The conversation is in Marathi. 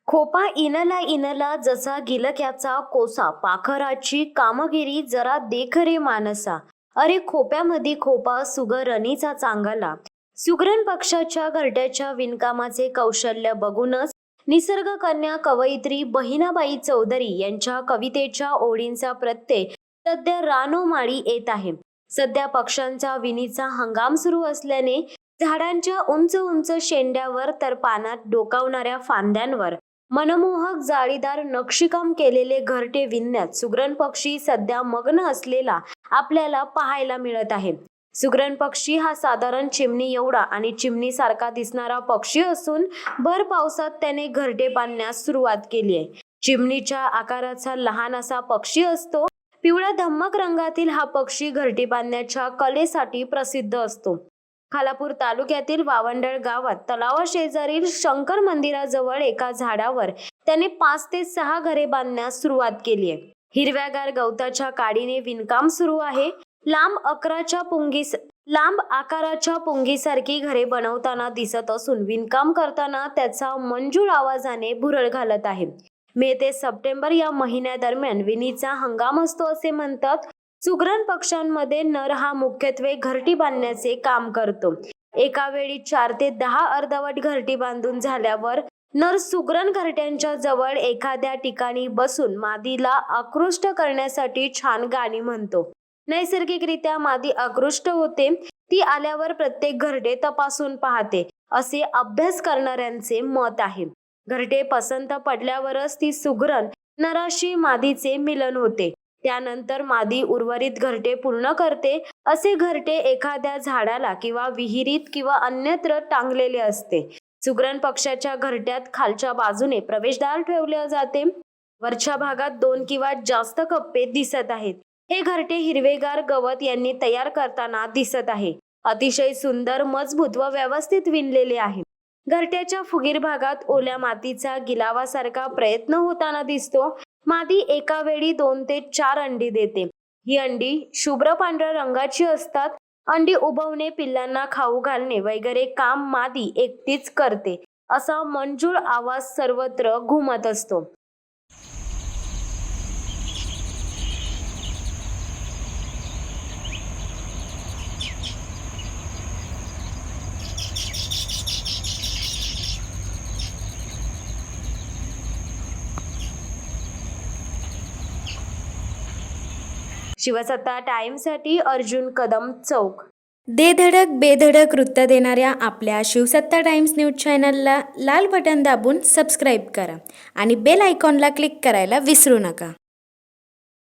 खोपा इनला इनला जसा गिलक्याचा कोसा पाखराची कामगिरी जरा देख रे मानसा. अरे खोप्यामध्ये खोपा सुगरणीचा चांगला. सुगरण पक्षाच्या घरट्याच्या विणकामाचे कौशल्य बघूनच निसर्ग कन्या कवयित्री बहिणाबाई चौधरी यांच्या कवितेच्या ओळींचा प्रत्यय सध्या रानोमाळी येत आहे. सध्या पक्ष्यांचा विणीचा हंगाम सुरू असल्याने झाडांच्या उंच उंच शेंड्यावर तर पानात डोकावणाऱ्या फांद्यांवर मनमोहक जाळीदार नक्षीकाम केलेले घरटे विणण्यात सुगरण पक्षी सध्या मग्न असलेला आपल्याला पाहायला मिळत आहे. सुगरण पक्षी हा साधारण चिमणी एवढा आणि चिमणी सारखा दिसणारा पक्षी असून भर पावसात त्याने घरटे बांधण्यास सुरुवात केली आहे. चिमणीच्या आकाराचा लहान असा पक्षी असतो. पिवळ्या धम्मक रंगातील हा पक्षी घरटी बांधण्याच्या कलेसाठी प्रसिद्ध असतो. खालापूर तालुक्यातील वावंडळ गावात तलावाशेजारील शंकर मंदिराजवळ एका झाडावर त्याने 5 ते 6 घरे बांधण्यास सुरुवात केली आहे. हिरव्यागार गवताच्या काडीने विणकाम सुरू आहे. लांब आकाराच्या पुंगीसारखी घरे बनवताना दिसत असून विणकाम करताना त्याचा मंजूळ आवाजाने भुरळ घालत आहे. मे ते सप्टेंबर या महिन्यादरम्यान विणीचा हंगाम असतो असे म्हणतात. सुगरण पक्ष्यांमध्ये नर हा मुख्यत्वे घरटी बांधण्याचे काम करतो. एका वेळी 4 ते 10 अर्धवट घरटी बांधून झाल्यावर नर सुगरण घरट्यांच्या जवळ एखाद्या ठिकाणी बसून मादीला आकृष्ट करण्यासाठी छान गाणी म्हणतो. नैसर्गिकरित्या मादी आकृष्ट होते. ती आल्यावर प्रत्येक घरटे तपासून पाहते असे अभ्यास करणाऱ्यांचे मत आहे. घरटे पसंत पडल्यावरच ती सुगरण नराशी मादीचे मिलन होते. त्यानंतर मादी उर्वरित घरटे पूर्ण करते. असे घरटे एखाद्या झाडाला किंवा विहिरीत किंवा अन्यत्र टांगलेले असते. सुगरण पक्षाच्या घरट्यात खालच्या बाजूने प्रवेशद्वार ठेवले जाते. वरच्या भागात 2 किंवा जास्त कप्पे दिसत आहेत. हे घरटे हिरवेगार गवत यांनी तयार करताना दिसत आहे. अतिशय सुंदर, मजबूत व व्यवस्थित विणलेले आहे. घरट्याच्या फुगीर भागात ओल्या मातीचा गिलावासारखा प्रयत्न होताना दिसतो. मादी एका वेळी 2 ते 4 अंडी देते. ही अंडी शुभ्र पांढऱ्या रंगाची असतात. अंडी उबवणे, पिल्लांना खाऊ घालणे वगैरे काम मादी एकटीच करते. असा मंजूळ आवाज सर्वत्र घुमत असतो. शिवसत्ता टाइम्ससाठी अर्जुन कदम, चौक. दे धडक बेधडक वृत्त देणाऱ्या आपल्या शिवसत्ता टाइम्स न्यूज चॅनलला लाल बटन दाबून सबस्क्राईब करा आणि बेल आयकॉनला क्लिक करायला विसरू नका.